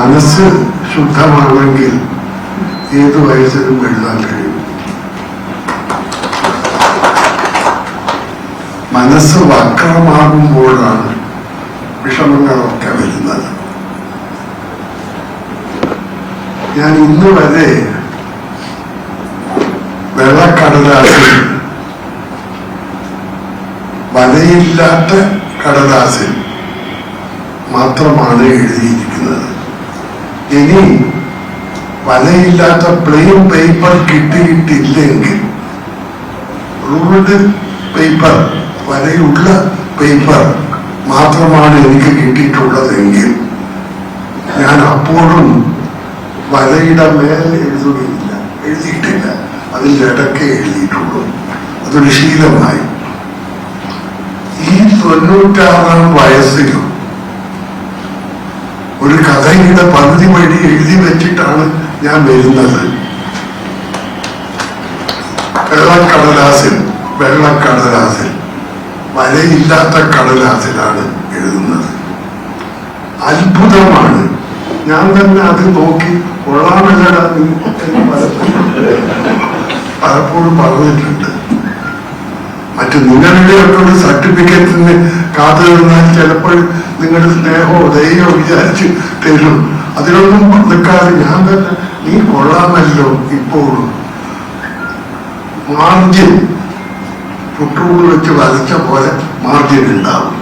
മനസ്സ് ശുദ്ധമാണെങ്കിൽ ഏതു വയസ്സിലും എഴുതാൻ കഴിയും. മനസ്സ് വക്രമാകുമ്പോഴാണ് വിഷമങ്ങളൊക്കെ വരുന്നത്. ഞാൻ ഇന്ന് വരെ വെള്ളക്കടലാസിൽ, വലയില്ലാത്ത കടലാസിൽ മാത്രമാണ് എഴുതിയിരിക്കുന്നത്. ഇനി വലയില്ലാത്ത പ്ലെയിൻ പേപ്പർ കിട്ടിയിട്ടില്ലെങ്കിൽ റൂൾഡ് പേപ്പർ, വലയുള്ള പേപ്പർ മാത്രമാണ് എനിക്ക് കിട്ടിയിട്ടുള്ളതെങ്കിൽ ഞാൻ അപ്പോഴും വലയുടെ മേൽ എഴുതുകയില്ല, എഴുതിയിട്ടില്ല, അതിൻ്റെ ഇടയ്ക്കേ എഴുതിയിട്ടുള്ളൂ. അതൊരു ശീലമായി. ഈ 96-ാം വയസ്സിലും ഒരു കഥയുടെ പകുതി വഴി എഴുതി വെച്ചിട്ടാണ് ഞാൻ വരുന്നത്. വെള്ളക്കടലാസിൽ വലയില്ലാത്ത കടലാസിലാണ് എഴുതുന്നത്. അത്ഭുതമാണ്. ഞാൻ തന്നെ അത് നോക്കി കൊള്ളാമല്ലട എന്ന് പലപ്പോഴും പറഞ്ഞിട്ടുണ്ട്. മറ്റു നിങ്ങളുടെ ഒരു സർട്ടിഫിക്കറ്റിന് കാത്തു നിന്നാൽ ചിലപ്പോൾ നിങ്ങളുടെ സ്നേഹമോ ദയോ വിചാരിച്ച് തരും. അതിലൊന്നും നിൽക്കാതെ ഞാൻ തന്നെ നീ കൊള്ളാമല്ലോ. ഇപ്പോഴും മാർജിൻ പുട്ടൂട് വെച്ച് വരച്ച പോലെ മാർജിൻ ഉണ്ടാവും.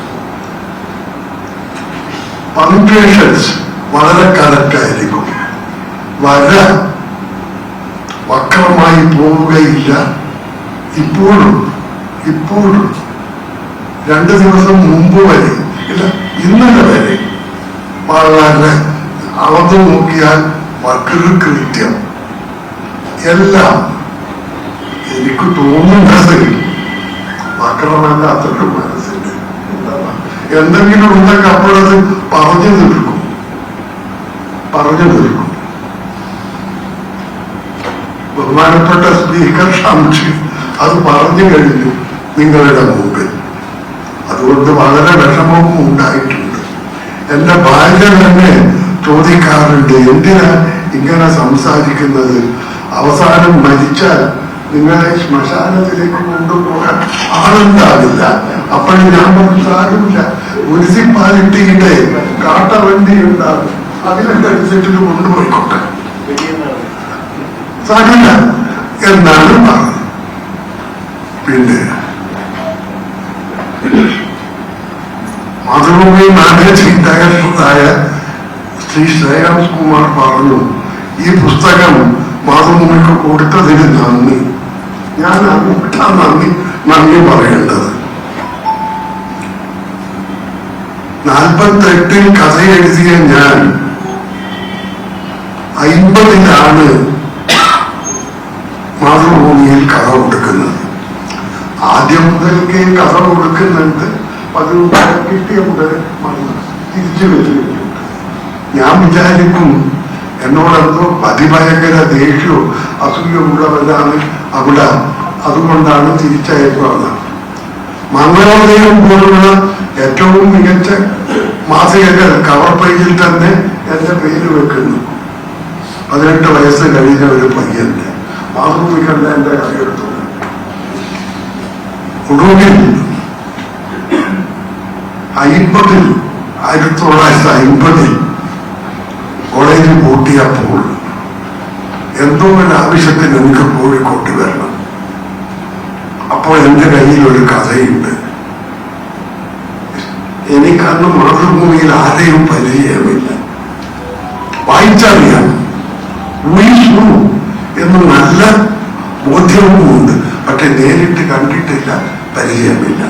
പങ്ക്ച്വേഷൻസ് വളരെ കറക്റ്റായിരിക്കും. വര വക്രമായി പോവുകയില്ല. ഇപ്പോഴും 2 ദിവസം മുമ്പ് വരെ ഇല്ല, ഇന്നലെ വരെ വളരെ അളന്നു നോക്കിയാൽ കൃത്യം എല്ലാം എനിക്ക് തോന്നുന്നത് വക്രമല്ലാത്തൊരു മനസ്സിന്റെ എന്തെങ്കിലും ഉണ്ടെങ്കിൽ അപ്പോഴത് പറഞ്ഞു തീർക്കും. ബഹുമാനപ്പെട്ട സ്പീക്കർ ഷംഷി അത് പറഞ്ഞു കഴിഞ്ഞു നിങ്ങളുടെ മുമ്പിൽ. അതുകൊണ്ട് വളരെ വിഷമവും ഉണ്ടായിട്ടുണ്ട്. എന്റെ ഭാര്യ തന്നെ ചോദിക്കാറുണ്ട്, എന്തിനാ ഇങ്ങനെ സംസാരിക്കുന്നത്? അവസാനം മരിച്ചാൽ നിങ്ങളെ ശ്മശാനത്തിലേക്ക് കൊണ്ടുപോകാൻ ആളുണ്ടാവില്ല. അപ്പോഴും ഞാൻ സാരമില്ല, മുനിസിപ്പാലിറ്റിയുടെ കാട്ടവണ്ടി ഉണ്ടാകും, അതിനനുസരിച്ചിട്ട് കൊണ്ടുപോയിക്കോട്ടെ, സാരമില്ല എന്നാണ് പറഞ്ഞത്. പിന്നെ മാതൃഭൂമി മാനേജിംഗ് ഡയറക്ടറായ ശ്രീ ശ്രേയാംസ് കുമാർ പറഞ്ഞു, ഈ പുസ്തകം മാതൃഭൂമിക്ക് കൊടുത്തതിന് നന്ദി. ഞാൻ നന്ദി പറയേണ്ടത് 48-ൽ കഥ എഴുതിയ ഞാൻ 50-ലാണ് മാതൃഭൂമിയിൽ കഥ കൊടുക്കുന്നത്. ആദ്യം മുതൽക്കേ കഥ കൊടുക്കുന്നുണ്ട്, അത് കിട്ടിയ മുതൽ തിരിച്ചു വെച്ചിട്ടുണ്ട്. ഞാൻ വിചാരിക്കും എന്നോടെന്തോ അതിഭയങ്കര ദേഷ്യോ അസൂയോ ഉള്ളവരാണ് അവിടെ, അതുകൊണ്ടാണ് തിരിച്ചയക്കുന്നത്. മംഗളോദയം പോലുള്ള ഏറ്റവും മികച്ച മാസികകൾ കവർ പേജിൽ തന്നെ എന്റെ പേര് വെക്കുന്നു. 18 വയസ്സ് കഴിഞ്ഞ ഒരു പയ്യന്റെ മാതൃഭൂമിക്കല്ല എന്റെ കഥയെടുത്തു. ഒടുവിൽ 1950 കോളേജിൽ പൂട്ടിയപ്പോൾ എന്തോ ഒരു ആവശ്യത്തിന് എനിക്ക് കോഴിക്കോട്ട് വരണം. അപ്പോൾ എന്റെ കയ്യിൽ ഒരു കഥയുണ്ട്. എനിക്കന്ന് മാതൃഭൂമിയിൽ ആരെയും പരിചയമില്ല, വായിച്ചറിയാം, എന്ന് നല്ല ബോധ്യവുമുണ്ട്, പക്ഷെ നേരിട്ട് കണ്ടിട്ടില്ല, പരിചയമില്ല.